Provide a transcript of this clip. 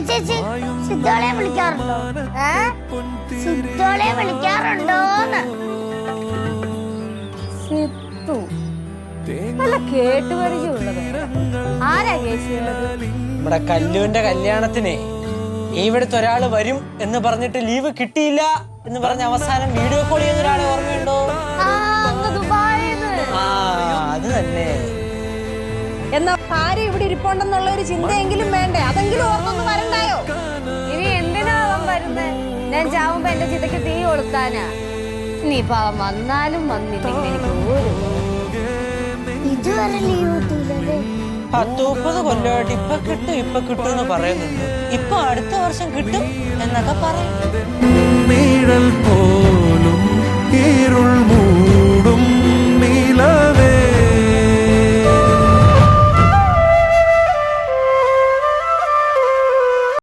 ചേച്ചി സിദ്ധോളെ വിളിക്കാറുണ്ടോ? സിദ്ധോളെ വിളിക്കാറുണ്ടോന്ന്? സിദ്ധു നല്ല കേട്ടുപരിചയമുള്ളത്. ആരാ കേസിയുള്ളത്? നമ്മുടെ കല്ലുവിന്റെ കല്യാണത്തിന് ഇവിടുത്തെ ഒരാള് വരും എന്ന് പറഞ്ഞിട്ട് ലീവ് കിട്ടിയില്ല എന്ന് പറഞ്ഞ അവസാനം വീഡിയോ കോൾ ചെയ്യുന്ന ഒരാളെ ഓർമ്മയുണ്ടോ? ആ അത് തന്നെ. എന്നാ ഭാര്യ ഇവിടെ ഇരിപ്പുണ്ടെന്നുള്ള ഒരു ചിന്തയെങ്കിലും വേണ്ടേ? അതെങ്കിലും ഓർത്തൊന്നും വരണ്ടായോ? ഇനി എന്തിനാ അവൻ വരുന്നേ? ഞാൻ ചാവുമ്പോ എന്റെ ചിതയ്ക്ക് തീ കൊളുത്താനാ. നീ പാവം വന്നാലും വന്നില്ലെങ്കിൽ എനിക്ക് ഇതുവരെ ലീവ് കിട്ടിയില്ലേ? 10-30 കൊല്ലമായിട്ട് ഇപ്പൊ കിട്ടും എന്ന് പറയുന്നുണ്ട്. ഇപ്പൊ അടുത്ത വർഷം കിട്ടും എന്നൊക്കെ പറയും.